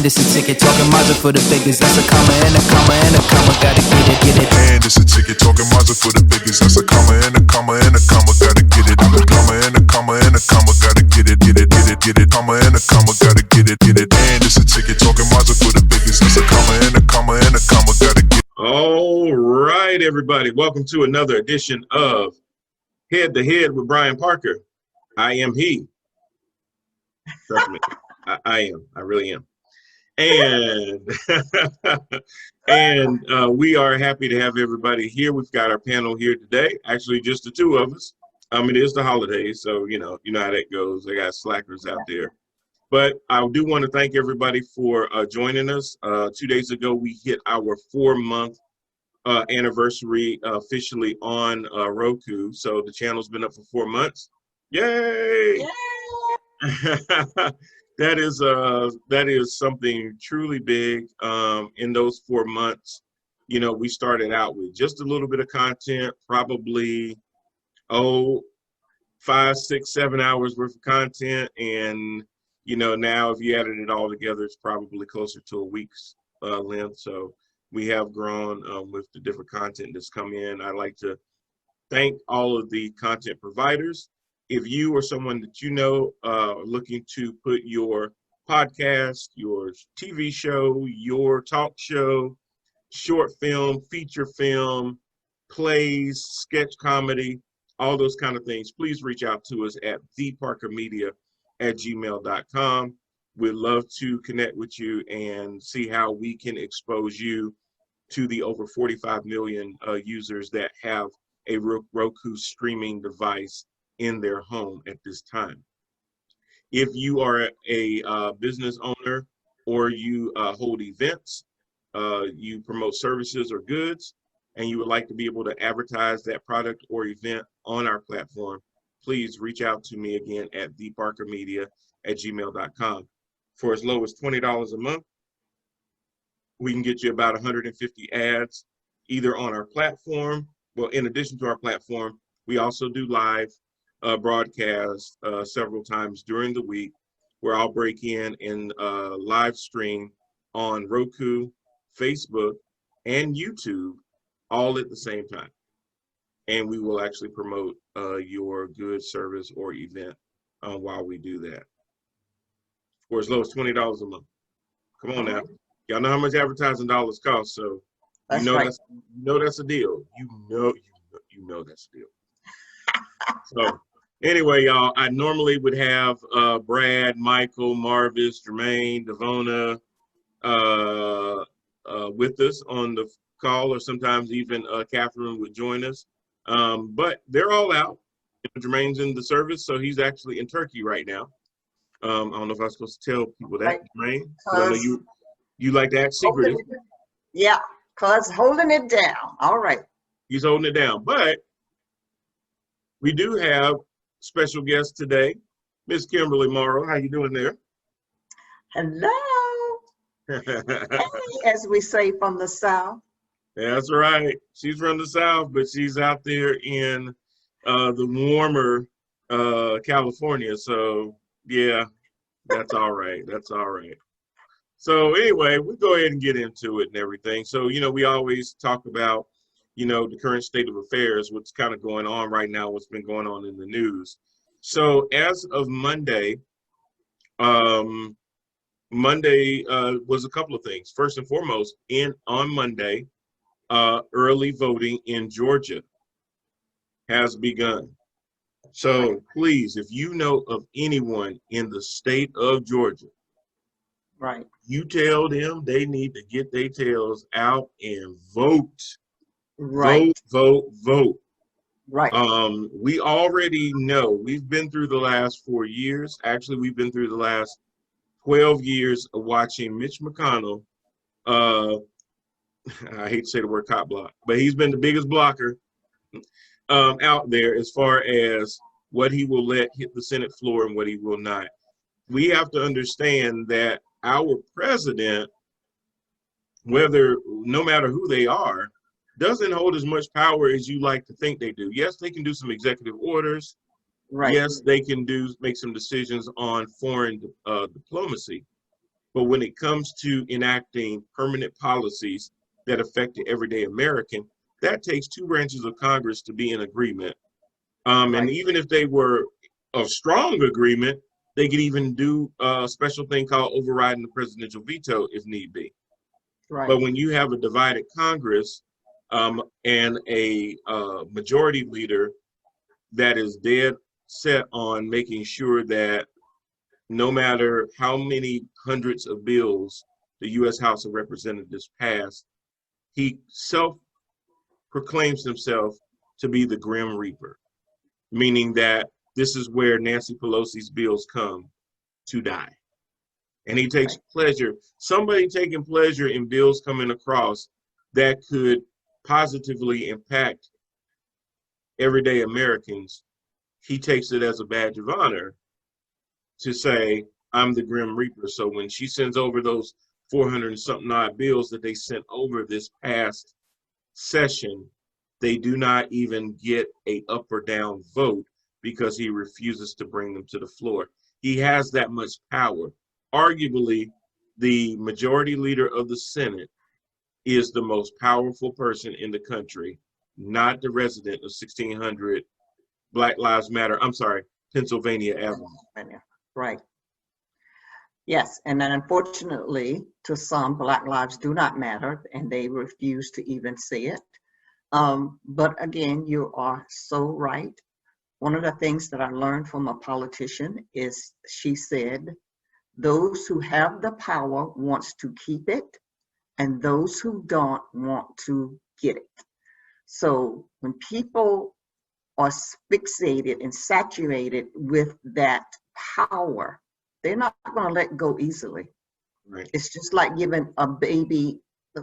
it's a ticket talking Mazda for the biggest. That's a comma and a comma and a comma. Gotta get it. And it's a ticket talking Mazda for the biggest. That's a comma and a comma and a comma. Gotta get it. I'm a comma and a comma and a comma. Gotta get it. Comma and a comma. Gotta get it. And it's a ticket talking Mazda for the biggest. That's a comma and a comma and a comma. Gotta get it. All right, everybody. Welcome to another edition of Head to Head with Brian Parker. I am he. Trust me, I am. I really am. And we are happy to have everybody here. We've got our panel here today. Actually, just the two of us. It is the holidays, so you know how that goes. I got slackers out there. But I do want to thank everybody for joining us. 2 days ago, we hit our 4-month anniversary officially on Roku. So the channel's been up for 4 months. Yay! That is something truly big. In those 4 months, we started out with just a little bit of content, probably 5, 6, 7 hours worth of content, and now if you added it all together, it's probably closer to a week's length. So we have grown with the different content that's come in. I'd like to thank all of the content providers. If you or someone that you know looking to put your podcast, your TV show, your talk show, short film, feature film, plays, sketch comedy, all those kind of things, please reach out to us at theparkermedia@gmail.com. We'd love to connect with you and see how we can expose you to the over 45 million users that have a Roku streaming device in their home at this time. If you are a business owner or you hold events, you promote services or goods, and you would like to be able to advertise that product or event on our platform, please reach out to me again at theparkermedia@gmail.com. For as low as $20 a month, we can get you about 150 ads either on our platform. Well, in addition to our platform, we also do live broadcast several times during the week where I'll break in and live stream on Roku, Facebook, and YouTube all at the same time. And we will actually promote your good service or event while we do that. For as low as $20 a month. Come on now. Y'all know how much advertising dollars cost, so that's that's a deal. You know that's a deal. So anyway, y'all, I normally would have Brad, Michael, Marvis, Jermaine, Devona with us on the call, or sometimes even Catherine would join us. But they're all out. Jermaine's in the service, so he's actually in Turkey right now. I don't know if I'm supposed to tell people that, Jermaine. I know you like to act secretive. Yeah, because holding it down. All right. He's holding it down. But we do have special guest today, Miss Kimberly Morrow. How you doing there? Hello. Hey, as we say from the South. That's right. She's from the South, but she's out there in the warmer California. So yeah, that's all right. That's all right. So anyway, we'll go ahead and get into it and everything. So, we always talk about, the current state of affairs, what's kind of going on right now, what's been going on in the news. So as of Monday, was a couple of things. First and foremost, on Monday, early voting in Georgia has begun. So please, if you know of anyone in the state of Georgia, right, you tell them they need to get their tails out and vote. Right. Vote. Right. We already know, we've been through the last 4 years. Actually, we've been through the last 12 years of watching Mitch McConnell. I hate to say the word cop block, but he's been the biggest blocker out there as far as what he will let hit the Senate floor and what he will not. We have to understand that our president, no matter who they are, doesn't hold as much power as you like to think they do. Yes, they can do some executive orders. Right. Yes, they can make some decisions on foreign diplomacy. But when it comes to enacting permanent policies that affect the everyday American, that takes two branches of Congress to be in agreement. And Right. even if they were of strong agreement, they could even do a special thing called overriding the presidential veto if need be. Right. But when you have a divided Congress and a majority leader that is dead set on making sure that no matter how many hundreds of bills the U.S. House of Representatives pass, he self-proclaims himself to be the Grim Reaper, meaning that this is where Nancy Pelosi's bills come to die. And he takes pleasure, somebody taking pleasure in bills coming across that could positively impact everyday Americans. He takes it as a badge of honor to say, I'm the Grim Reaper. So when she sends over those 400 and something odd bills that they sent over this past session, they do not even get a up or down vote because he refuses to bring them to the floor. He has that much power. Arguably, the majority leader of the Senate is the most powerful person in the country, not the resident of 1600 Black Lives Matter, Pennsylvania Avenue. Right. Yes, and then unfortunately, to some, Black lives do not matter, and they refuse to even see it. But again, you are so right. One of the things that I learned from a politician is she said, those who have the power wants to keep it, and those who don't want to get it. So when people are fixated and saturated with that power, they're not going to let go easily. Right. It's just like giving a baby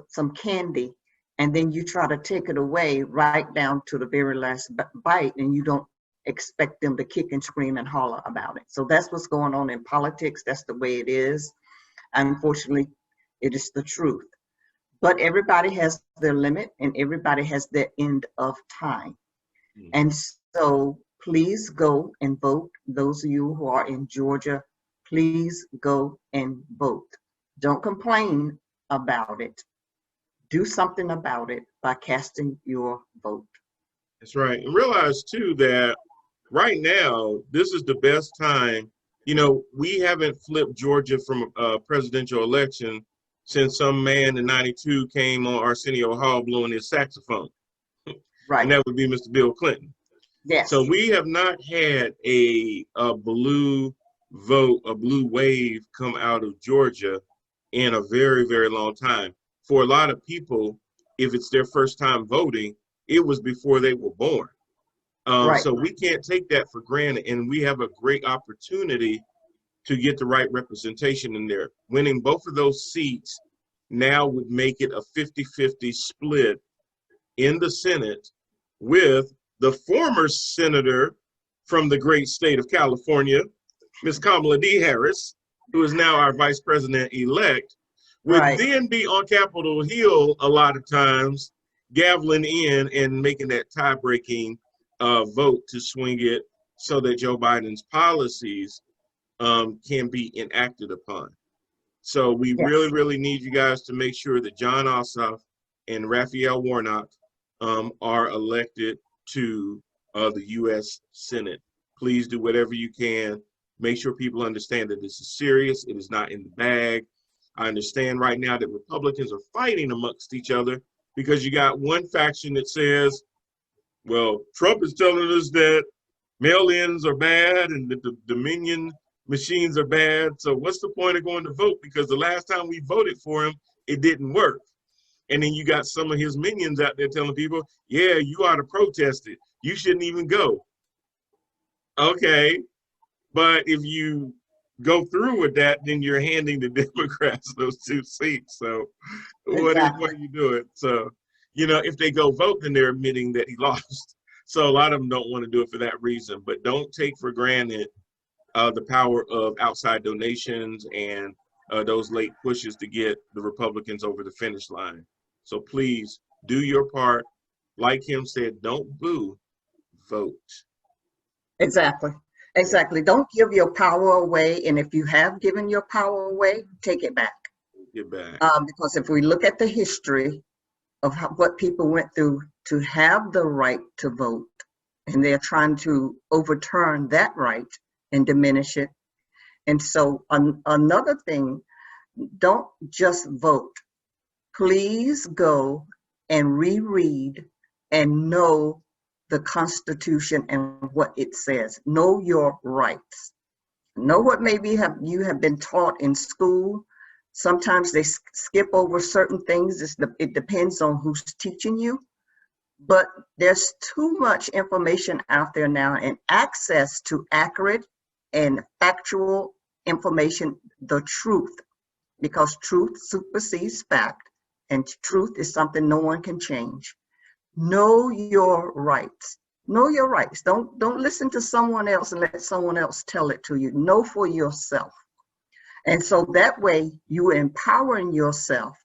some candy and then you try to take it away right down to the very last bite, and you don't expect them to kick and scream and holler about it. So that's what's going on in politics. That's the way it is. Unfortunately, it is the truth. But everybody has their limit and everybody has their end of time. Mm-hmm. And so please go and vote. Those of you who are in Georgia, please go and vote. Don't complain about it. Do something about it by casting your vote. That's right. And realize too that right now, this is the best time. You know, we haven't flipped Georgia from a presidential election since some man in '92 came on Arsenio Hall blowing his saxophone. Right. And that would be Mr. Bill Clinton. Yes. So we have not had a blue vote, a blue wave come out of Georgia in a very, very long time. For a lot of people, if it's their first time voting, it was before they were born. Right. So we can't take that for granted, and we have a great opportunity to get the right representation in there. Winning both of those seats now would make it a 50-50 split in the Senate with the former senator from the great state of California, Ms. Kamala D. Harris, who is now our vice president-elect, would then be on Capitol Hill a lot of times, gaveling in and making that tie-breaking vote to swing it so that Joe Biden's policies can be enacted upon. So we really, really need you guys to make sure that Jon Ossoff and Raphael Warnock are elected to the U.S. Senate. Please do whatever you can. Make sure people understand that this is serious. It is not in the bag. I understand right now that Republicans are fighting amongst each other because you got one faction that says, well, Trump is telling us that mail-ins are bad and that the Dominion machines are bad. So what's the point of going to vote? Because the last time we voted for him, it didn't work. And then you got some of his minions out there telling people, yeah, you ought to protest it. You shouldn't even go. Okay, but if you go through with that, then you're handing the Democrats those two seats. So what are you doing? So, you know, if they go vote, then they're admitting that he lost. So a lot of them don't want to do it for that reason. But don't take for granted the power of outside donations and those late pushes to get the Republicans over the finish line. So please do your part. Like him said, don't boo, vote. Exactly. Exactly. Don't give your power away. And if you have given your power away, take it back. Get back. Because if we look at the history of what people went through to have the right to vote, and they're trying to overturn that right and diminish it. And so another thing, don't just vote. Please go and reread and know the Constitution and what it says. Know your rights. Know what maybe you have been taught in school. Sometimes they skip over certain things. It depends on who's teaching you. But there's too much information out there now, and access to accurate and factual information, the truth, because truth supersedes fact, and truth is something no one can change. Know your rights. Know your rights. Don't listen to someone else and let someone else tell it to you. Know for yourself. And so that way you're empowering yourself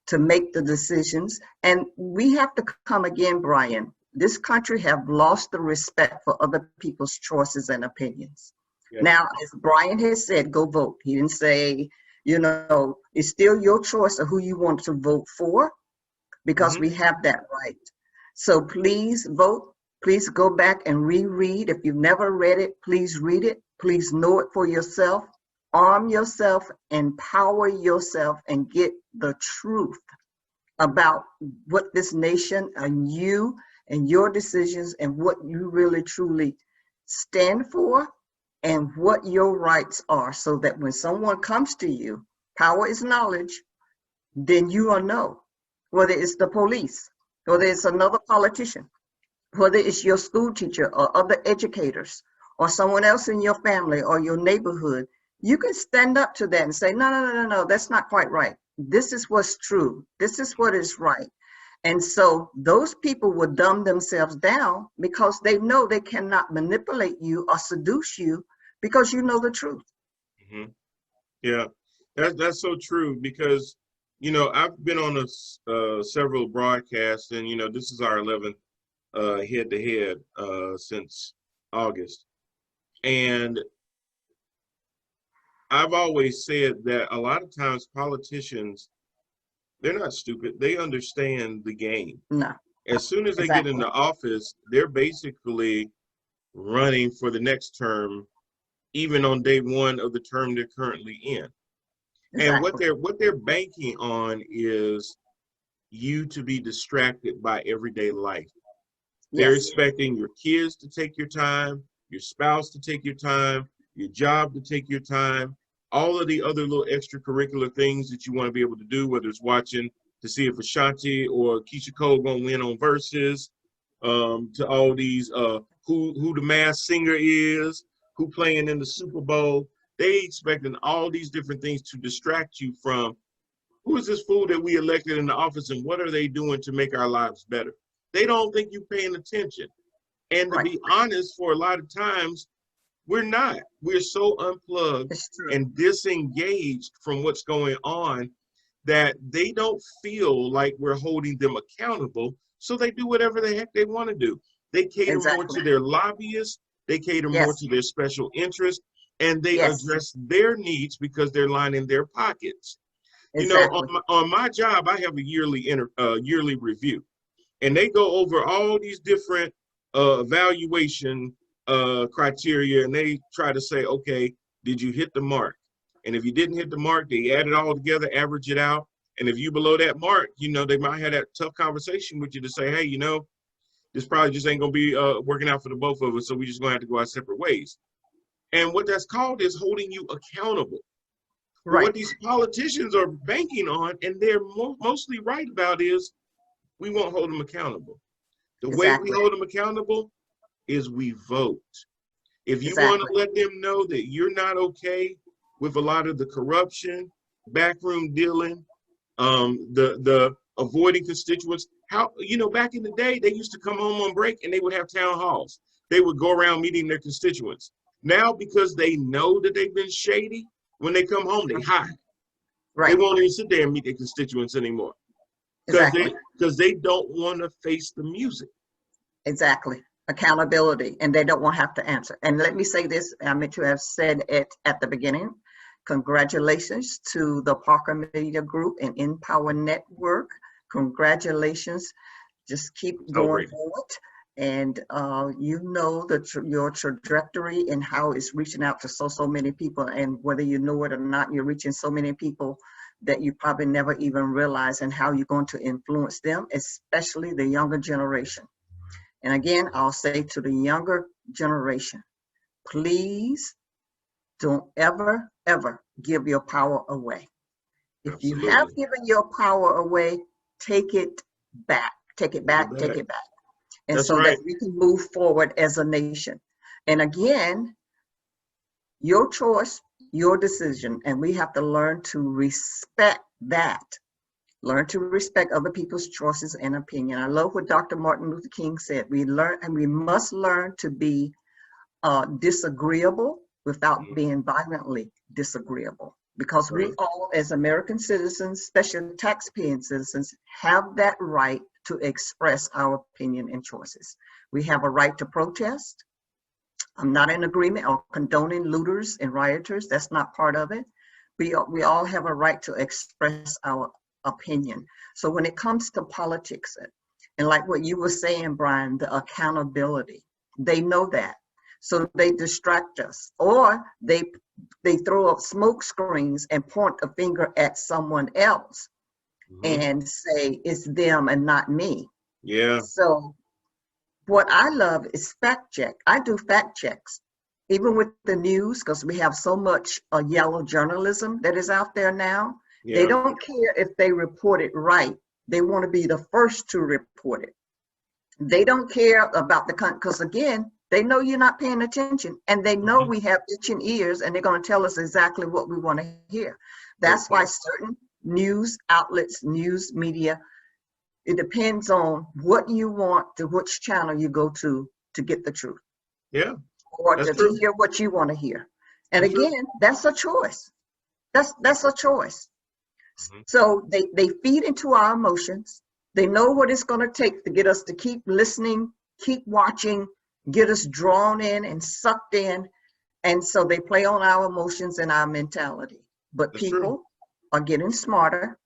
to make the decisions. And we have to come again, Brian. This country have lost the respect for other people's choices and opinions. Yes. Now, as Brian has said, go vote. He didn't say, it's still your choice of who you want to vote for, because we have that right. So please vote. Please go back and reread. If you've never read it, please read it. Please know it for yourself. Arm yourself, empower yourself, and get the truth about what this nation and you and your decisions and what you really truly stand for and what your rights are, so that when someone comes to you, power is knowledge, then you will know, whether it's the police, whether it's another politician, whether it's your school teacher or other educators or someone else in your family or your neighborhood. You can stand up to that and say, no, that's not quite right. This is what's true. This is what is right. And so those people will dumb themselves down because they know they cannot manipulate you or seduce you because you know the truth. Mm-hmm. Yeah, that's so true, because, I've been on several broadcasts, and, this is our 11th head-to-head since August. And I've always said that a lot of times politicians, they're not stupid. They understand the game. No. As soon as they get into office, they're basically running for the next term, even on day one of the term they're currently in. Exactly. And what they're banking on is you to be distracted by everyday life. They're expecting your kids to take your time, your spouse to take your time, your job to take your time, all of the other little extracurricular things that you want to be able to do, whether it's watching to see if Ashanti or Keisha Cole gonna win on Versus, to all these who the Masked Singer is, who playing in the Super Bowl. They expecting all these different things to distract you from who is this fool that we elected in the office and what are they doing to make our lives better. They don't think you're paying attention. And to be honest, for a lot of times, we're not. We're so unplugged and disengaged from what's going on that they don't feel like we're holding them accountable. So they do whatever the heck they want to do. They cater more to their lobbyists. They cater more to their special interests. And they address their needs because they're lining their pockets. On my job, I have a yearly review. And they go over all these different evaluation criteria, and they try to say, okay, did you hit the mark? And if you didn't hit the mark, they add it all together, average it out. And if you below that mark, they might have that tough conversation with you to say, hey, this probably just ain't gonna be working out for the both of us, so we just gonna have to go our separate ways. And what that's called is holding you accountable. Right. What these politicians are banking on, and they're mostly right about, is we won't hold them accountable. The way we hold them accountable is we vote. If you want to let them know that you're not okay with a lot of the corruption, backroom dealing, the avoiding constituents, back in the day, they used to come home on break and they would have town halls. They would go around meeting their constituents. Now, because they know that they've been shady, when they come home, they hide. Right. They won't even sit there and meet their constituents anymore. Because they don't want to face the music. Exactly. accountability, and they don't want to have to answer. And let me say this, I meant to have said it at the beginning. Congratulations to the Parker Media Group and Empower Network. Congratulations. Just keep going forward. And you know that your trajectory and how it's reaching out to so many people, and whether you know it or not, you're reaching so many people that you probably never even realize, and how you're going to influence them, especially the younger generation. And again, I'll say to the younger generation, please don't ever, ever give your power away. If Absolutely. you have given your power away, take it back, take it back, take it back. And That's so right. that we can move forward as a nation. And again, your choice, your decision, and we have to learn to respect that. Learn to respect other people's choices and opinion. I love what Dr. Martin Luther King said. We must learn to be disagreeable without being violently disagreeable. Because we all, as American citizens, especially taxpaying citizens, have that right to express our opinion and choices. We have a right to protest. I'm not in agreement or condoning looters and rioters. That's not part of it. We all have a right to express our opinion. So when it comes to politics, and like what you were saying, Brian, the accountability, they know that. So they distract us, or they throw up smoke screens and point a finger at someone else and say it's them and not me. Yeah. So what I love is fact check. I do fact checks, even with the news, because we have so much yellow journalism that is out there now. Yeah. They don't care if they report it right. They want to be the first to report it. They don't care about the content, because again, they know you're not paying attention, and they know we have itching ears, and they're going to tell us exactly what we want to hear. That's why certain news outlets, news media, it depends on what you want, to which channel you go to get the truth. Yeah. Or to hear what you want to hear. And again, that's a choice. That's a choice. So they feed into our emotions. They know what it's going to take to get us to keep listening, keep watching, get us drawn in and sucked in. And so they play on our emotions and our mentality. But people are getting smarter.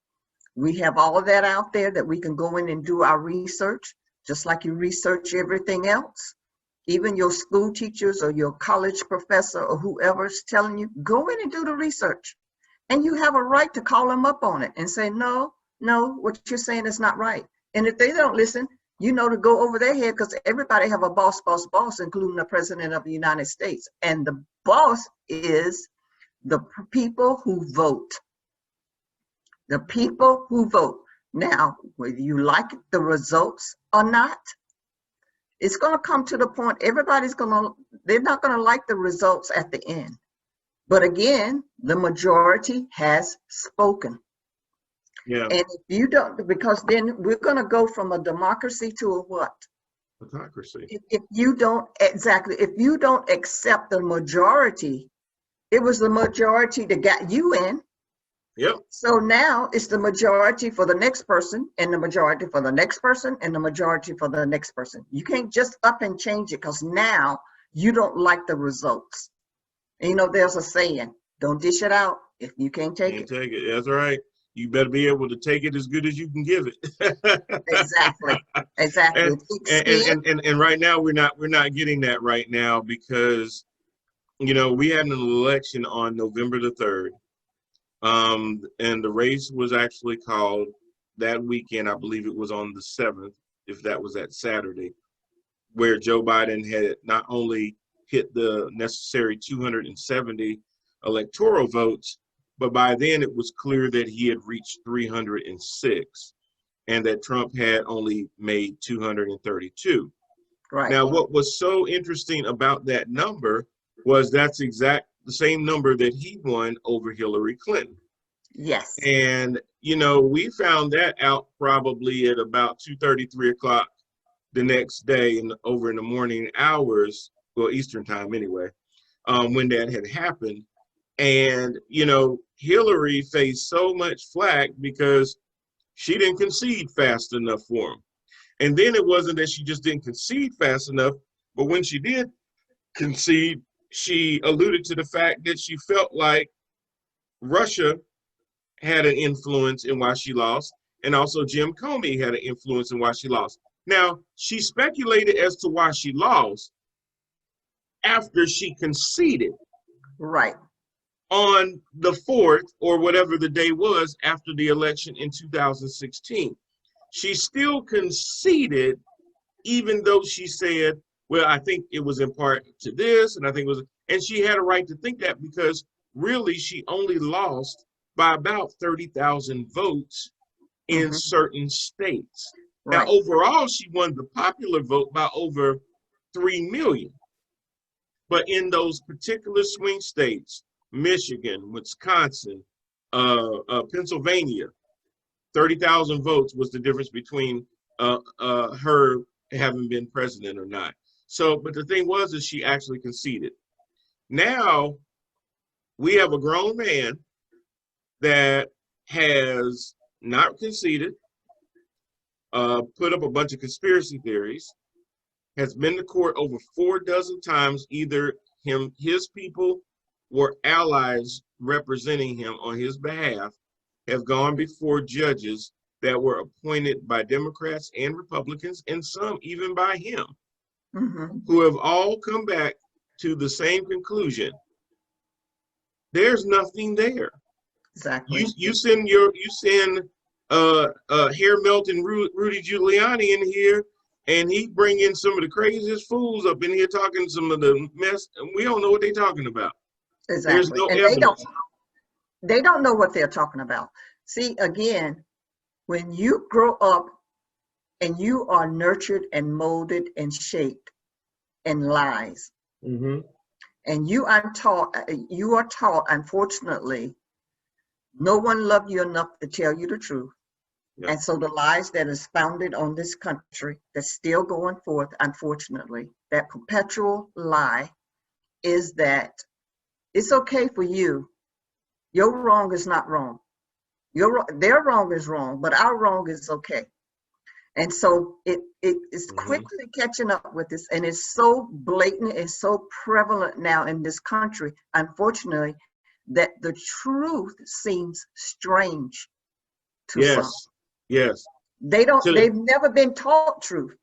We have all of that out there that we can go in and do our research, just like you research everything else. Even your school teachers or your college professor or whoever's telling you, go in and do the research. And you have a right to call them up on it and say, no, what you're saying is not right. And if they don't listen, you know, to go over their head, because everybody have a boss, including the president of the United States. And the boss is the people who vote. The people who vote. Now, whether you like the results or not, it's going to come to the point they're not going to like the results at the end. But again, the majority has spoken. Yeah. And if you don't, because then we're going to go from a democracy to a what? Autocracy. If you don't accept the majority, it was the majority that got you in. Yep. So now it's the majority for the next person, and the majority for the next person, and the majority for the next person. You can't just up and change it, because now you don't like the results. And you know, there's a saying, don't dish it out if you can't take it. Take it. That's right. You better be able to take it as good as you can give it. Exactly. And right now we're not getting that right now, because, you know, we had an election on November the 3rd. And the race was actually called that weekend. I believe it was on the 7th, if that was that Saturday, where Joe Biden had not only hit the necessary 270 electoral votes, but by then it was clear that he had reached 306 and that Trump had only made 232. Right. Now, what was so interesting about that number was that's the same number that he won over Hillary Clinton. Yes. And, you know, we found that out probably at about 2:30, 3 o'clock the next day, over in the morning hours, well, Eastern time anyway, when that had happened. And, you know, Hillary faced so much flack because she didn't concede fast enough for him. And then it wasn't that she just didn't concede fast enough. But when she did concede, she alluded to the fact that she felt like Russia had an influence in why she lost, and also Jim Comey had an influence in why she lost. Now, she speculated as to why she lost after she conceded Right. on the 4th, or whatever the day was after the election in 2016. She still conceded, even though she said, well, I think it was in part to this, and I think it was, and she had a right to think that, because really she only lost by about 30,000 votes in Mhm. certain states. Now, Right. overall, she won the popular vote by over 3 million. But in those particular swing states, Michigan, Wisconsin, Pennsylvania, 30,000 votes was the difference between her having been president or not. So, but the thing was, is she actually conceded. Now we have a grown man that has not conceded, put up a bunch of conspiracy theories, has been to court over 4 dozen times. Either his people or allies representing him on his behalf have gone before judges that were appointed by Democrats and Republicans, and some even by him, Mhm. who have all come back to the same conclusion. There's nothing there. Exactly. You send hair melting Rudy Giuliani in here, and he bring in some of the craziest fools up in here talking some of the mess, and we don't know what they're talking about. There's Exactly. no And evidence. they don't know what they're talking about. See, again, when you grow up and you are nurtured and molded and shaped in lies, Mm-hmm. and you are taught, unfortunately, no one loved you enough to tell you the truth. Yeah. And so the lies that is founded on this country that's still going forth, unfortunately, that perpetual lie is that it's okay for you. Your wrong is not wrong. Their wrong is wrong, but our wrong is okay. And so it is quickly catching up with this, and it's so blatant, it's so prevalent now in this country, unfortunately, that the truth seems strange to some. Yes. They've never been taught truth.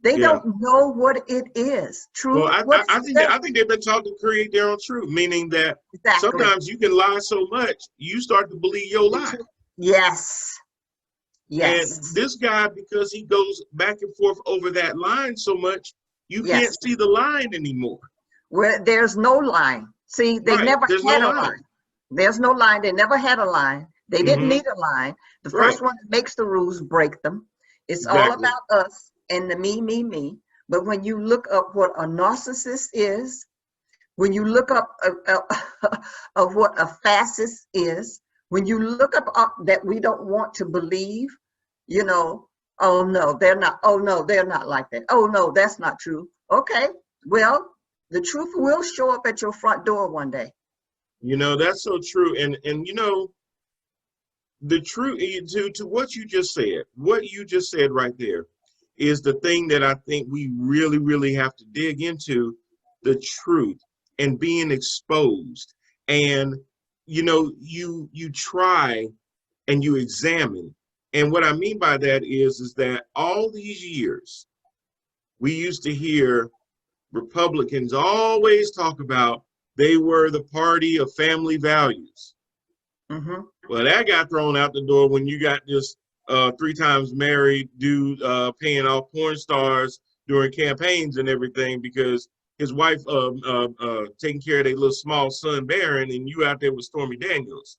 They Yeah. don't know what it is. Truth. Well, I think they've been taught to create their own truth, meaning that Exactly. sometimes you can lie so much you start to believe your lie. Yes. Yes. And this guy, because he goes back and forth over that line so much, you Yes. can't see the line anymore. Where there's no line. See, they Right. never There's had no a line. There's no line. They never had a line. They didn't need a line. The first one that makes the rules break them. It's all Exactly. about us and the me. But when you look up what a narcissist is, when you look up of what a fascist is, when you look up that we don't want to believe, oh no, they're not. Oh no, they're not like that. Oh no, that's not true. Okay, well, the truth will show up at your front door one day. That's so true. And the truth to what you just said right there is the thing that I think we really, really have to dig into, the truth and being exposed. And you try and you examine. And what I mean by that is that all these years we used to hear Republicans always talk about they were the party of family values. Mm-hmm. Well, that got thrown out the door when you got this 3 times married dude paying off porn stars during campaigns and everything because his wife taking care of their little small son Barron, and you out there with Stormy Daniels.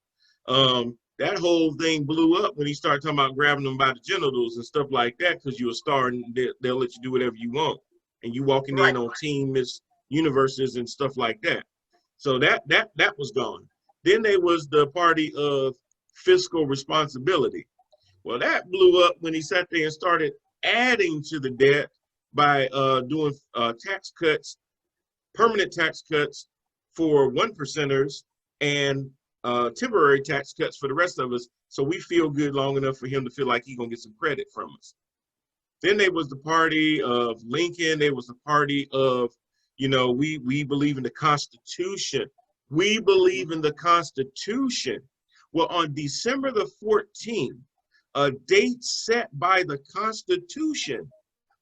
That whole thing blew up when he started talking about grabbing them by the genitals and stuff like that because you're a star and they'll let you do whatever you want. And you walking in on Team Miss Universes and stuff like that. So that was gone. Then there was the party of fiscal responsibility. Well, that blew up when he sat there and started adding to the debt by doing tax cuts, permanent tax cuts for 1%ers and temporary tax cuts for the rest of us. So we feel good long enough for him to feel like he's going to get some credit from us. Then there was the party of Lincoln. There was the party of, we believe in the Constitution. We believe in the Constitution. Well, on December the 14th, a date set by the Constitution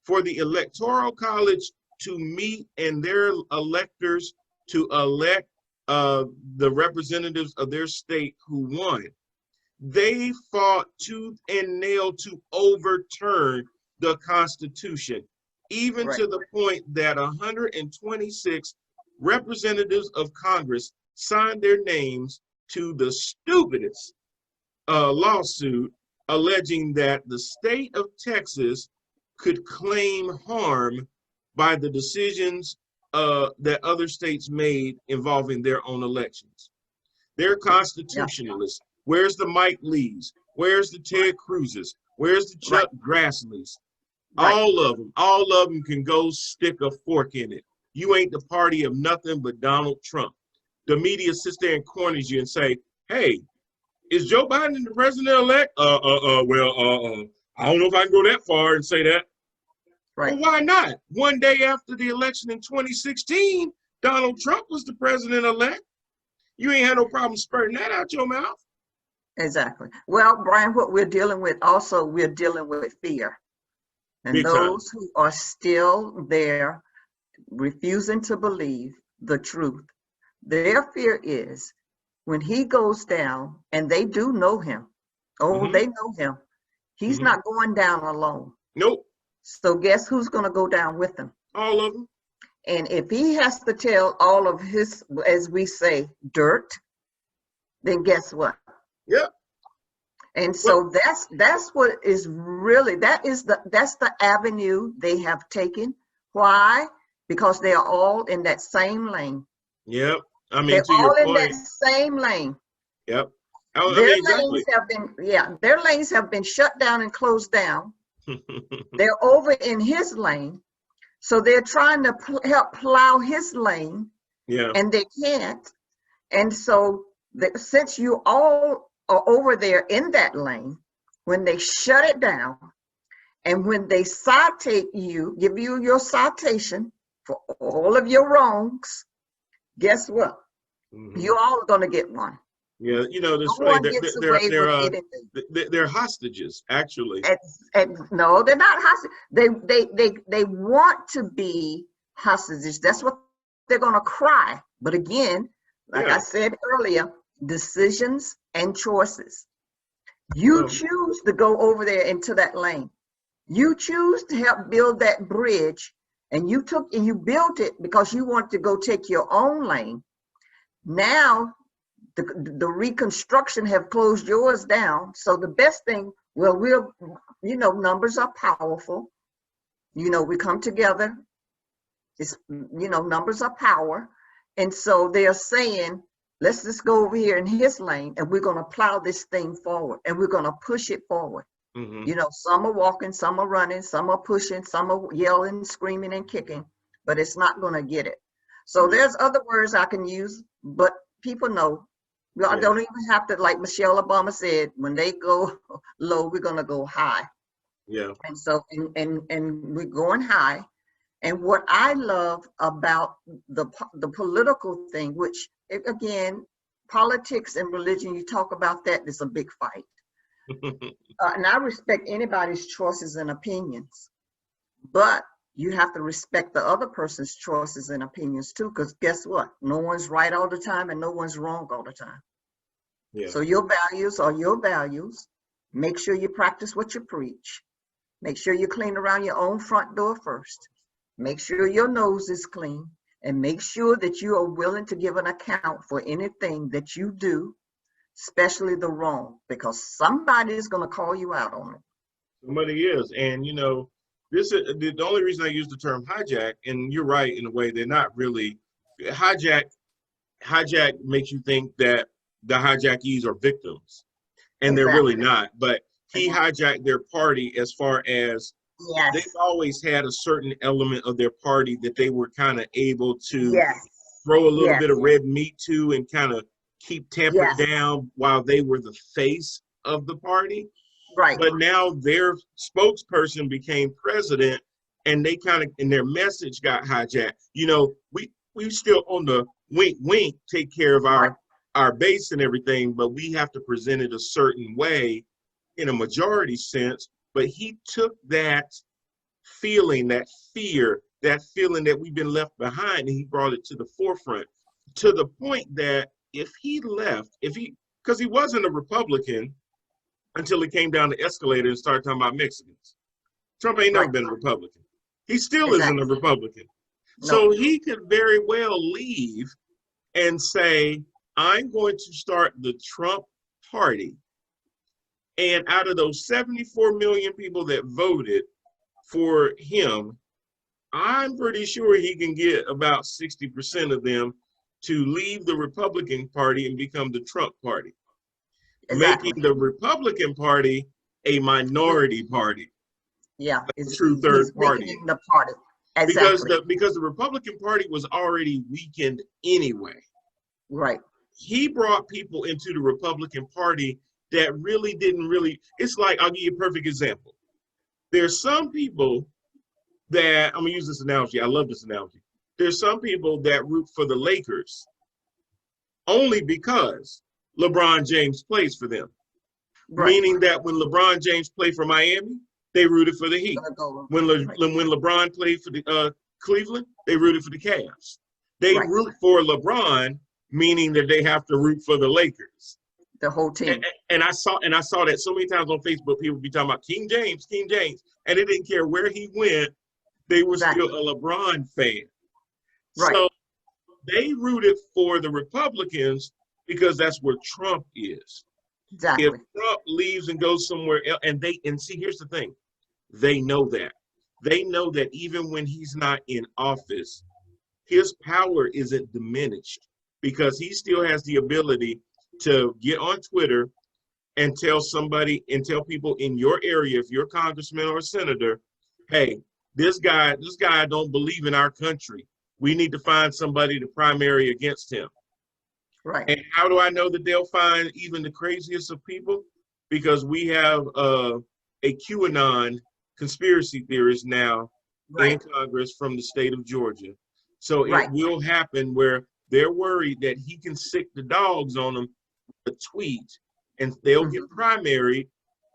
for the Electoral College to meet and their electors to elect the representatives of their state who won. They fought tooth and nail to overturn the Constitution, even to the point that 126 representatives of Congress signed their names to the stupidest lawsuit alleging that the state of Texas could claim harm by the decisions that other states made involving their own elections. They're constitutionalists. Where's the Mike Lees? Where's the Ted Cruz's? Where's the Chuck Grassley's? All of them can go stick a fork in it. You ain't the party of nothing but Donald Trump. The media sits there and corners you and say, hey, is Joe Biden the president-elect? I don't know if I can go that far and say that. Well, why not? One day after the election in 2016, Donald Trump was the president-elect. You ain't had no problem spurting that out your mouth. Exactly. Well, Brian, what we're dealing with also, we're dealing with fear. And Big those time. who are still there, refusing to believe the truth, their fear is when he goes down, and they do know him. They know him. He's not going down alone. Nope. So guess who's going to go down with him? All of them. And if he has to tell all of his, as we say, dirt, then guess what? Yep. And so that's what is really, that's the avenue they have taken. Why? Because they are all in that same lane. Yep. I mean, they're to your all in point. that same lane. Yep. Their lanes have been, their lanes have been shut down and closed down. They're over in his lane. So they're trying to help plow his lane. Yeah. And they can't. And so since you all are over there in that lane, when they shut it down and when they citate you, give you your citation for all of your wrongs, guess what? You all are going to get one. Yeah, this No one way gets away with anything. They're hostages, actually. No, they're not hostages. They want to be hostages. That's what they're going to cry. But again, like I said earlier, decisions and choices. You choose to go over there into that lane. You choose to help build that bridge, and you built it because you want to go take your own lane. Now the reconstruction have closed yours down. So the best thing, numbers are powerful. We come together. It's, numbers are power. And so they're saying, let's just go over here in his lane and we're going to plow this thing forward and we're going to push it forward. Some are walking, some are running, some are pushing, some are yelling, screaming, and kicking, but it's not going to get it. So there's other words I can use, but people know. I don't even have to, like Michelle Obama said, when they go low, we're going to go high. Yeah. And so, and we're going high. And what I love about the political thing, which again, politics and religion, you talk about that, it's a big fight. And I respect anybody's choices and opinions, but you have to respect the other person's choices and opinions too, because guess what? No one's right all the time and no one's wrong all the time. Yeah. So your values are your values. Make sure you practice what you preach. Make sure you clean around your own front door first. Make sure your nose is clean, and make sure that you are willing to give an account for anything that you do, especially the wrong, because somebody is going to call you out on it. Somebody is. And, this is the only reason I use the term hijack, and you're right in a way, they're not really. Hijack makes you think that the hijackees are victims, and they're really not. But he hijacked their party as far as they've always had a certain element of their party that they were kind of able to throw a little bit of red meat to and kind of keep tempered down while they were the face of the party. Right. But now their spokesperson became president, and they kind of, and their message got hijacked. You know, we still on the wink wink take care of Right. our base and everything, but we have to present it a certain way in a majority sense. But he took that feeling, that fear, that feeling that we've been left behind, and he brought it to the forefront, to the point that if he left, because he wasn't a Republican until he came down the escalator and started talking about Mexicans. Trump ain't never Right. been a Republican. He still isn't a Exactly. Republican. No. So he could very well leave and say, I'm going to start the Trump party. And out of those 74 million people that voted for him, I'm pretty sure he can get about 60% of them to leave the Republican Party and become the Trump Party, Exactly. making the Republican Party a minority party, Yeah. a true third party. Weakening the party. Exactly. Because the Republican Party was already weakened anyway. Right. He brought people into the Republican Party that really didn't really, it's like, I'll give you a perfect example. There's some people that, I'm gonna use this analogy, I love this analogy. There's some people that root for the Lakers only because LeBron James plays for them. Right. Meaning that when LeBron James played for Miami, they rooted for the Heat. Go. When Right. LeBron played for the Cleveland, they rooted for the Cavs. They Right. root for LeBron, meaning that they have to root for the Lakers. The whole team. And I saw that so many times on Facebook. People be talking about King James, and they didn't care where he went. They were Exactly. still a LeBron fan. Right. So they rooted for the Republicans because that's where Trump is. Exactly. If Trump leaves and goes somewhere else, and see, here's the thing, they know that. They know that even when he's not in office, his power isn't diminished because he still has the ability to get on Twitter and tell people in your area, if you're a congressman or a senator, hey, this guy don't believe in our country. We need to find somebody to primary against him. Right. And how do I know that they'll find even the craziest of people? Because we have a QAnon conspiracy theorist now in Right. Congress from the state of Georgia. So Right. it will happen where they're worried that he can sick the dogs on them with a tweet and they'll get primaried,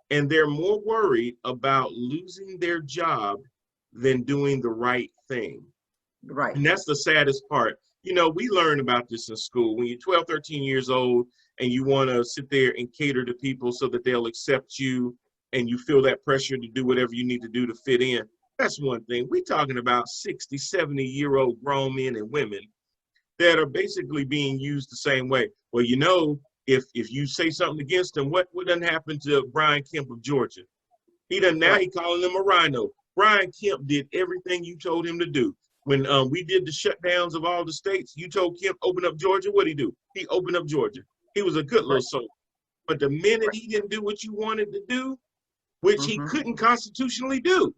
and they're more worried about losing their job than doing the right thing. Right. And that's the saddest part. You know, we learn about this in school. When you're 12, 13 years old and you want to sit there and cater to people so that they'll accept you and you feel that pressure to do whatever you need to do to fit in, that's one thing. We're talking about 60, 70-year-old grown men and women that are basically being used the same way. Well, you know, if you say something against him, what done happened to Brian Kemp of Georgia? He calling him a rhino. Brian Kemp did everything you told him to do. When we did the shutdowns of all the states, you told Kemp open up Georgia. What'd he do? He opened up Georgia. He was a good little soul. But the minute he didn't do what you wanted to do, which he couldn't constitutionally do,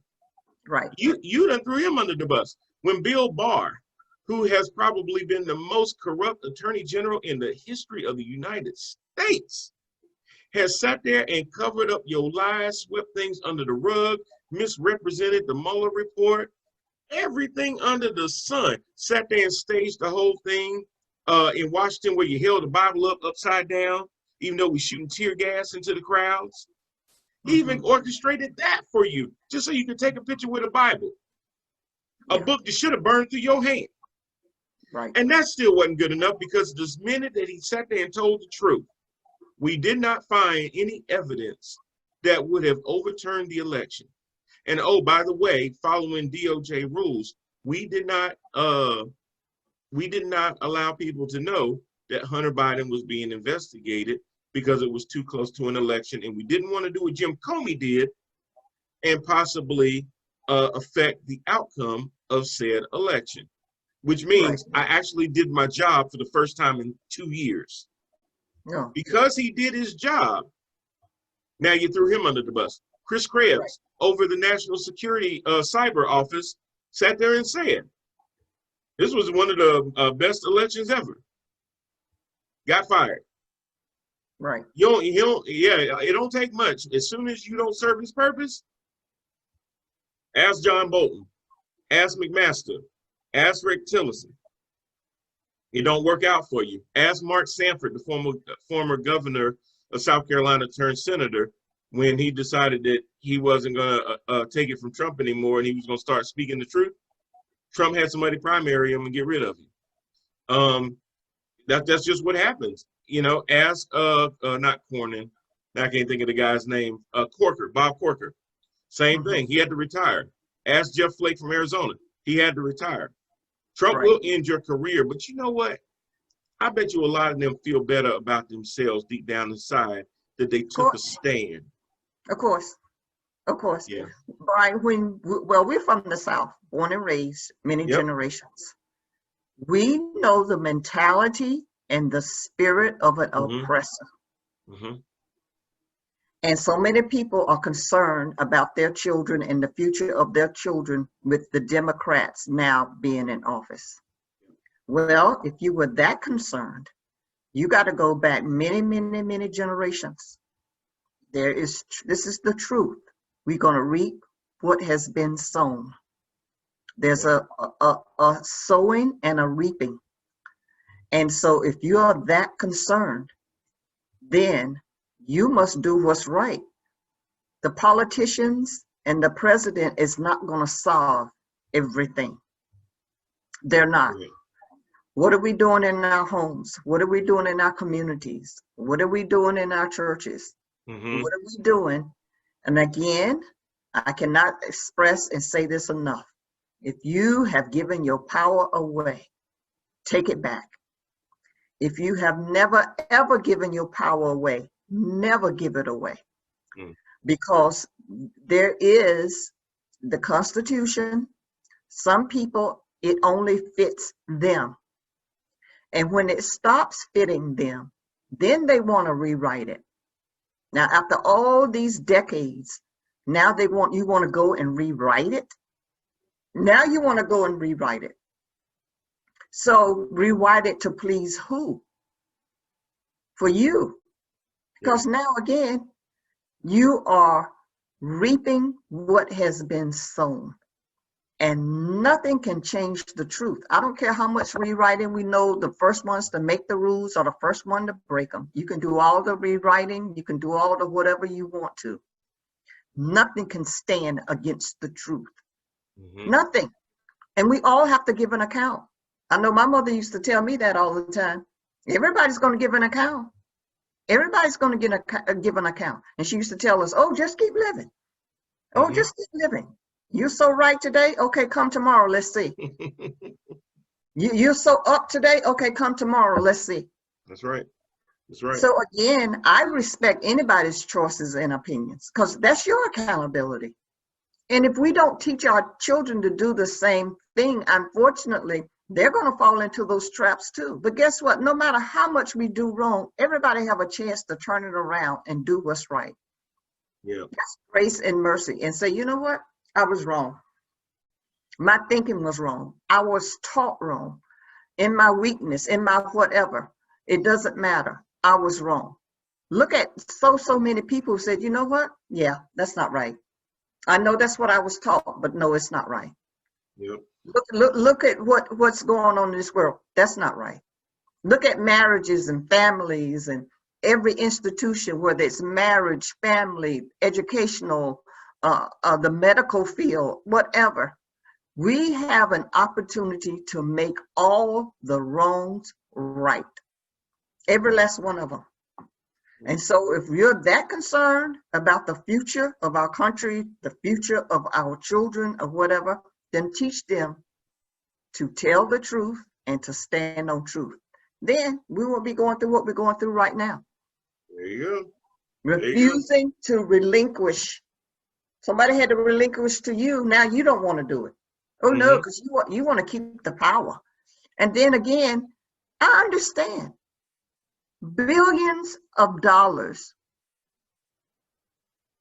Right. you done threw him under the bus. When Bill Barr, who has probably been the most corrupt attorney general in the history of the United States, has sat there and covered up your lies, swept things under the rug, misrepresented the Mueller report, everything under the sun, sat there and staged the whole thing in Washington where you held the Bible up upside down, even though we shooting tear gas into the crowds. He even orchestrated that for you, just so you could take a picture with a Bible, a book that should have burned through your hand. Right. And that still wasn't good enough because this minute that he sat there and told the truth, we did not find any evidence that would have overturned the election. And oh, by the way, following DOJ rules, we did not allow people to know that Hunter Biden was being investigated because it was too close to an election, and we didn't want to do what Jim Comey did and possibly affect the outcome of said election, which means I actually did my job for the first time in 2 years. Yeah. Because he did his job, now you threw him under the bus. Chris Krebs, over the National Security Cyber Office, sat there and said, this was one of the best elections ever. Got fired. Right. It don't take much. As soon as you don't serve his purpose, ask John Bolton, ask McMaster, ask Rick Tillerson. It don't work out for you. Ask Mark Sanford, the former governor of South Carolina turned senator, when he decided that he wasn't going to take it from Trump anymore and he was going to start speaking the truth. Trump had somebody primary him and get rid of him. That's just what happens. You know, ask not Cornyn, I can't think of the guy's name, Corker, Bob Corker. Same thing. He had to retire. Ask Jeff Flake from Arizona. He had to retire. Trump will end your career, but you know what? I bet you a lot of them feel better about themselves deep down inside that they took a stand. Of course. Of course. Yeah. Brian, we're from the South, born and raised many generations. We know the mentality and the spirit of an oppressor. And so many people are concerned about their children and the future of their children with the Democrats now being in office. Well, if you were that concerned, you got to go back many, many, many generations. This is the truth. We're going to reap what has been sown. There's a sowing and a reaping. And so if you are that concerned, then you must do what's right. The politicians and the president is not going to solve everything. They're not. What are we doing in our homes? What are we doing in our communities? What are we doing in our churches? What are we doing? And again, I cannot express and say this enough. If you have given your power away, take it back. If you have never, ever given your power away, never give it away. Because there is the Constitution. Some people, it only fits them. And when it stops fitting them, then they want to rewrite it. Now, after all these decades, now you want to go and rewrite it. Now you want to go and rewrite it. So rewrite it to please who? For you. Because now again, you are reaping what has been sown. And nothing can change the truth. I don't care how much rewriting we know, the first ones to make the rules are the first one to break them. You can do all the rewriting, you can do all the whatever you want to. Nothing can stand against the truth. Nothing. And we all have to give an account. I know my mother used to tell me that all the time. Everybody's going to give an account. Everybody's going to give an account. And she used to tell us, oh, just keep living. Oh, just keep living. You're so right today. Okay, come tomorrow. Let's see. You're so up today. Okay, come tomorrow. Let's see. That's right. That's right. So again, I respect anybody's choices and opinions because that's your accountability. And if we don't teach our children to do the same thing, unfortunately, they're going to fall into those traps too. But guess what? No matter how much we do wrong, everybody have a chance to turn it around and do what's right. Yeah. That's grace and mercy. And say, you know what? I was wrong. My thinking was wrong. I was taught wrong. In my weakness, in my whatever, it doesn't matter. I was wrong. Look at so many people who said, you know what? Yeah, that's not right. I know that's what I was taught, but no, it's not right. Yep. Look at what's going on in this world. That's not right. Look at marriages and families and every institution, whether it's marriage, family, educational, the medical field, whatever. We have an opportunity to make all the wrongs right. Every last one of them. And so if you're that concerned about the future of our country, the future of our children or whatever, then teach them to tell the truth and to stand on truth. Then we won't be going through what we're going through right now. There you go. Refusing to relinquish. Somebody had to relinquish to you. Now you don't want to do it. Oh no, because you want to keep the power. And then again, I understand. Billions of dollars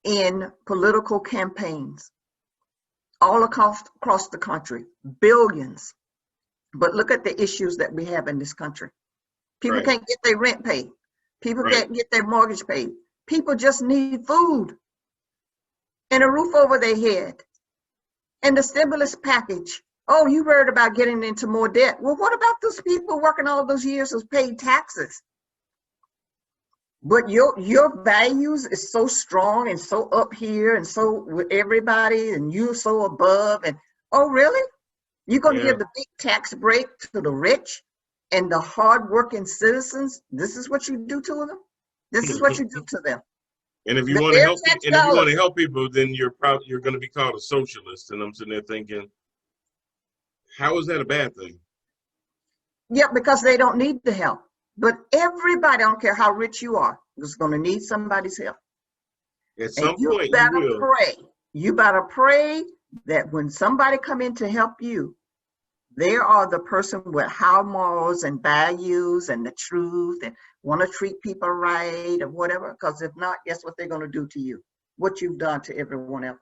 in political campaigns all across the country, billions. But look at the issues that we have in this country. People can't get their rent paid. People Right. can't get their mortgage paid. People just need food and a roof over their head. And the stimulus package. Oh, you worried about getting into more debt. Well, what about those people working all those years who's paid taxes? But your values is so strong and so up here and so with everybody and you're so above. And oh, really? You're going to Yeah. give the big tax break to the rich and the hardworking citizens? This is what you do to them? This is what you do to them. And if you The want to their help, tax and if you want dollars. to help people, then you're going to be called a socialist. And I'm sitting there thinking, how is that a bad thing? Yeah, because they don't need the help. But everybody, I don't care how rich you are, is going to need somebody's help. At And some you point, you better will. pray. You better pray that when somebody come in to help you, they are the person with high morals and values and the truth and want to treat people right or whatever. Because if not, guess what they're going to do to you? What you've done to everyone else.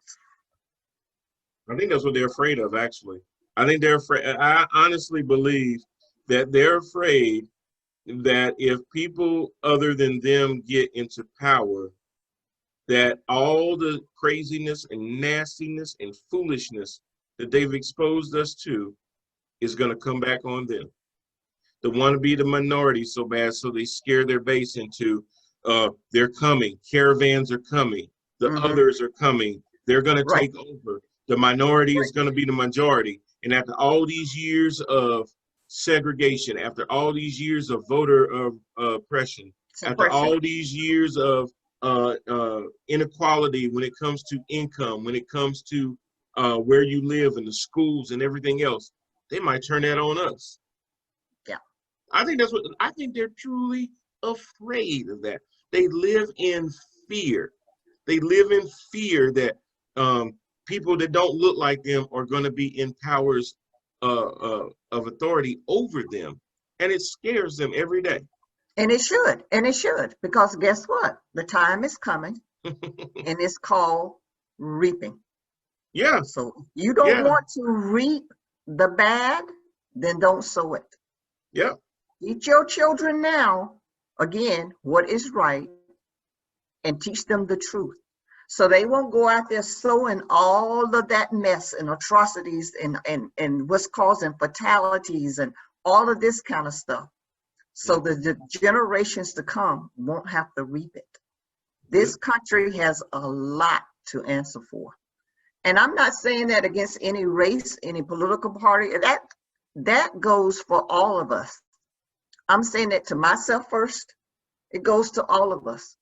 I think that's what they're afraid of, actually. I think they're afraid. I honestly believe that they're afraid that if people other than them get into power, that all the craziness and nastiness and foolishness that they've exposed us to is going to come back on them. They want to be the minority so bad, so they scare their base into, they're coming, caravans are coming, the Mhm. others are coming, they're going to Right. take over. The minority is going to be the majority. And after all these years of segregation, after all these years of voter oppression, after Suppression. all these years of inequality when it comes to income, when it comes to where you live and the schools and everything else, they might turn that on us. Yeah. I think they're truly afraid of that. They live in fear. They live in fear that people that don't look like them are going to be in powers of authority over them. And it scares them every day. And it should, because guess what? The time is coming and it's called reaping. Yeah, So if you don't yeah, want to reap the bad, then don't sow it. yeah. Teach your children now, again, what is right and teach them the truth. So they won't go out there sowing all of that mess and atrocities and what's causing fatalities and all of this kind of stuff. So the generations to come won't have to reap it. This country has a lot to answer for. And I'm not saying that against any race, any political party. That goes for all of us. I'm saying that to myself first. It goes to all of us,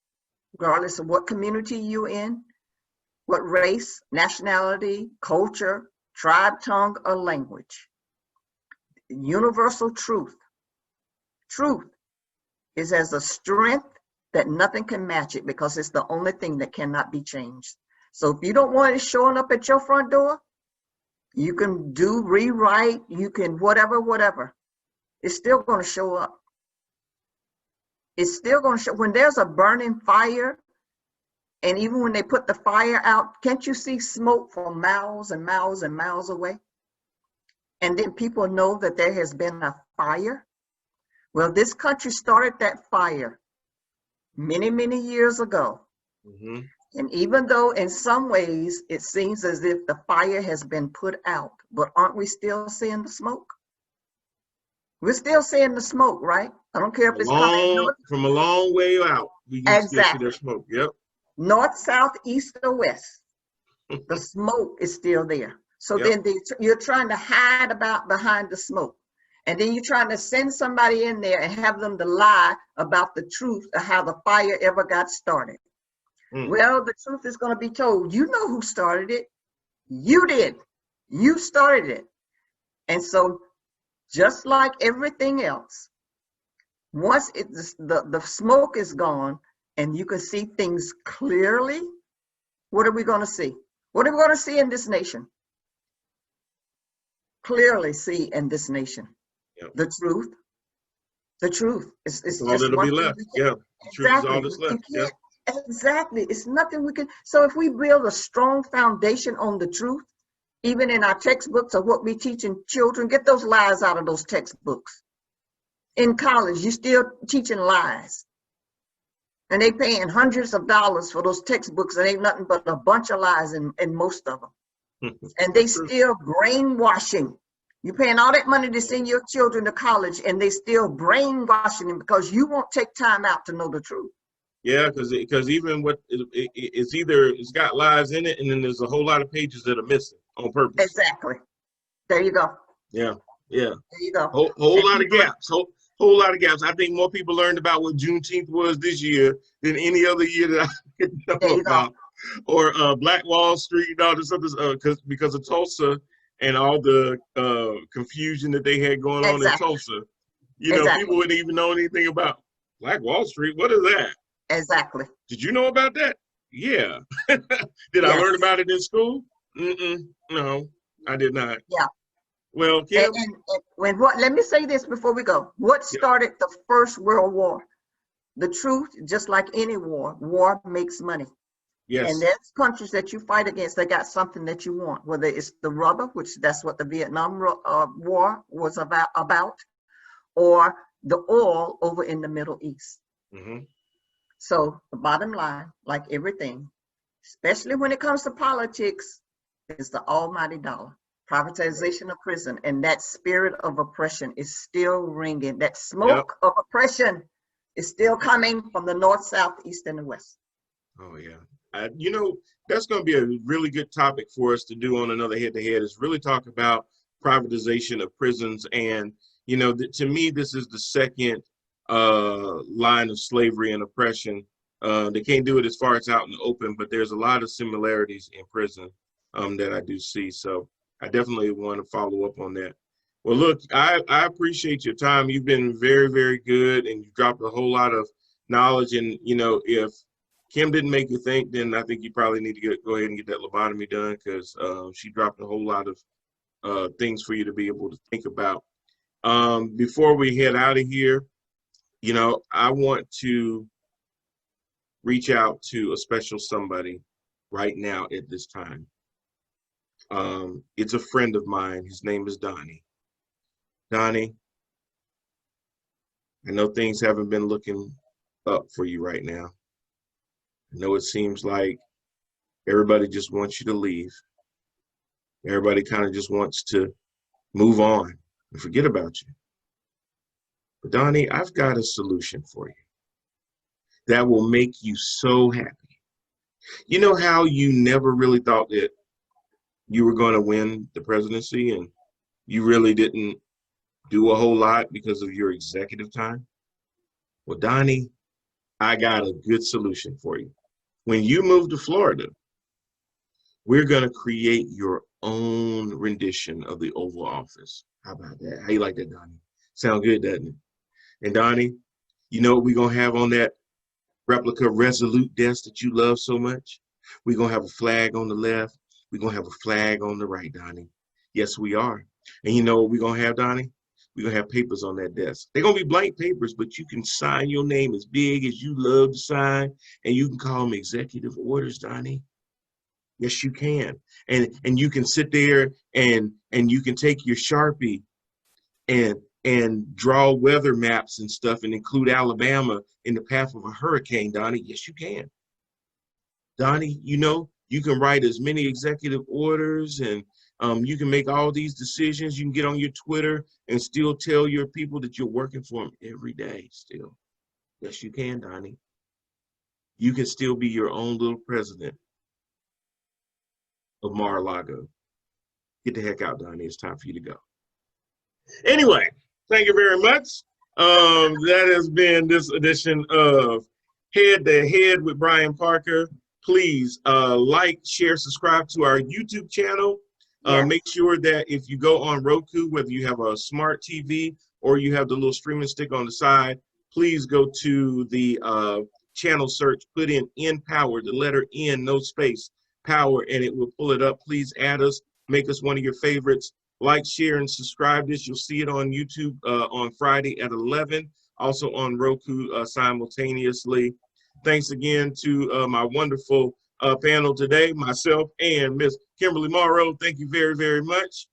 regardless of what community you're in, what race, nationality, culture, tribe, tongue, or language. Universal truth. Truth is as a strength that nothing can match it because it's the only thing that cannot be changed. So if you don't want it showing up at your front door, you can rewrite, you can whatever. It's still going to show up. It's still going to show. When there's a burning fire, and even when they put the fire out, can't you see smoke from miles and miles and miles away? And then people know that there has been a fire. Well, this country started that fire many, many years ago. Mm-hmm. And even though in some ways it seems as if the fire has been put out, but aren't we still seeing the smoke? We're still seeing the smoke, right? I don't care if it's coming north, From a long way out, we can still see Exactly. that smoke. Yep. north, south, east, or west. The smoke is still there. So Yep. then you're trying to hide behind the smoke. And then you're trying to send somebody in there and have them to lie about the truth of how the fire ever got started. Well, the truth is going to be told. You know who started it. You did. You started it. And so just like everything else, once the smoke is gone and you can see things clearly, what are we going to see? What are we going to see in this nation? Clearly see in this nation. Yep. The truth. The truth. It's all just that'll one be thing left. we can- Yeah. The truth is all that's You left. Yeah. can't- Exactly. It's nothing we can. So if we build a strong foundation on the truth, even in our textbooks of what we teaching children, get those lies out of those textbooks. In college, you're still teaching lies. And they paying hundreds of dollars for those textbooks, and ain't nothing but a bunch of lies in most of them. And they still brainwashing. You paying all that money to send your children to college, and they still brainwashing them because you won't take time out to know the truth. Yeah, because even what it's either it's got lies in it, and then there's a whole lot of pages that are missing on purpose. Exactly. There you go. Yeah, yeah. There you go. Whole lot of gaps. Whole lot of gaps. I think more people learned about what Juneteenth was this year than any other year that I could know about. Or Black Wall Street and all this other because of Tulsa and all the confusion that they had going on in Tulsa. You know, people wouldn't even know anything about Black Wall Street. What is that? Exactly. Did you know about that? Yeah. Did I learn about it in school? No, I did not. Yeah. Well, Kim, and let me say this before we go. What started the First World War? The truth, just like any war makes money. Yes. And there's countries that you fight against, they got something that you want, whether it's the rubber, which that's what the Vietnam War was about, or the oil over in the Middle East. Mm-hmm. So the bottom line, like everything, especially when it comes to politics, is the almighty dollar. Privatization of prison, and that spirit of oppression is still ringing. That smoke of oppression is still coming from the north, south, east, and the west. Oh yeah, you know, that's going to be a really good topic for us to do on another head-to-head. Is really talk about privatization of prisons, and you know, to me, this is the second line of slavery and oppression. They can't do it as far as out in the open, but there's a lot of similarities in prison that I do see. So I definitely want to follow up on that. Well, look, I appreciate your time. You've been very, very good, and you dropped a whole lot of knowledge. And, you know, if Kim didn't make you think, then I think you probably need to go ahead and get that lobotomy done, because she dropped a whole lot of things for you to be able to think about. Before we head out of here, you know, I want to reach out to a special somebody right now at this time. It's a friend of mine. His name is Donnie. Donnie, I know things haven't been looking up for you right now. I know it seems like everybody just wants you to leave. Everybody kind of just wants to move on and forget about you. But Donnie, I've got a solution for you that will make you so happy. You know how you never really thought that you were going to win the presidency, and you really didn't do a whole lot because of your executive time? Well, Donnie, I got a good solution for you. When you move to Florida, we're going to create your own rendition of the Oval Office. How about that? How you like that, Donnie? Sound good, doesn't it? And Donnie, you know what we're going to have on that replica Resolute desk that you love so much? We're going to have a flag on the left. We're going to have a flag on the right, Donnie. Yes, we are. And you know what we're going to have, Donnie? We're going to have papers on that desk. They're going to be blank papers, but you can sign your name as big as you love to sign, and you can call them executive orders, Donnie. Yes, you can. And you can sit there and you can take your Sharpie and draw weather maps and stuff and include Alabama in the path of a hurricane, Donnie. Yes, you can. Donnie, you know, you can write as many executive orders, and you can make all these decisions. You can get on your Twitter and still tell your people that you're working for them every day still. Yes, you can, Donnie. You can still be your own little president of Mar-a-Lago. Get the heck out, Donnie. It's time for you to go. Anyway, thank you very much. That has been this edition of Head to Head with Brian Parker. Please like, share, subscribe to our YouTube channel. Make sure that if you go on Roku, whether you have a smart TV or you have the little streaming stick on the side, please go to the channel search, put in Power, the letter N, no space, Power, and it will pull it up. Please add us, make us one of your favorites. Like, share, and subscribe this. You'll see it on YouTube on Friday at 11, also on Roku simultaneously. Thanks again to my wonderful panel today, myself and Miss Kimberly Morrow. Thank you very, very much.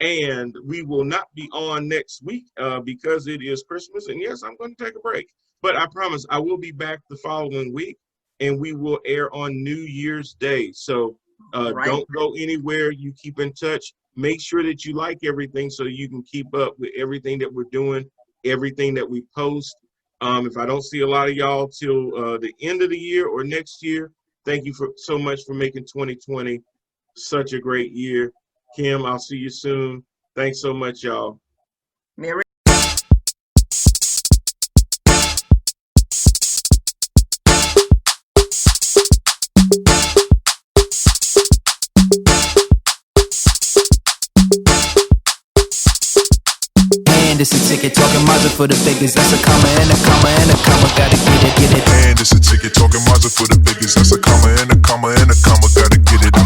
And we will not be on next week because it is Christmas. And yes, I'm going to take a break. But I promise I will be back the following week, and we will air on New Year's Day. So Right. don't go anywhere. You keep in touch. Make sure that you like everything so you can keep up with everything that we're doing, everything that we post. If I don't see a lot of y'all till the end of the year or next year, thank you so much for making 2020 such a great year. Kim, I'll see you soon. Thanks so much, y'all. Merry And it's a ticket talking Mazda for the biggest. That's a comma and a comma and a comma. Gotta get it, get it. And it's a ticket talking Mazda for the biggest. That's a comma and a comma and a comma. Gotta get it.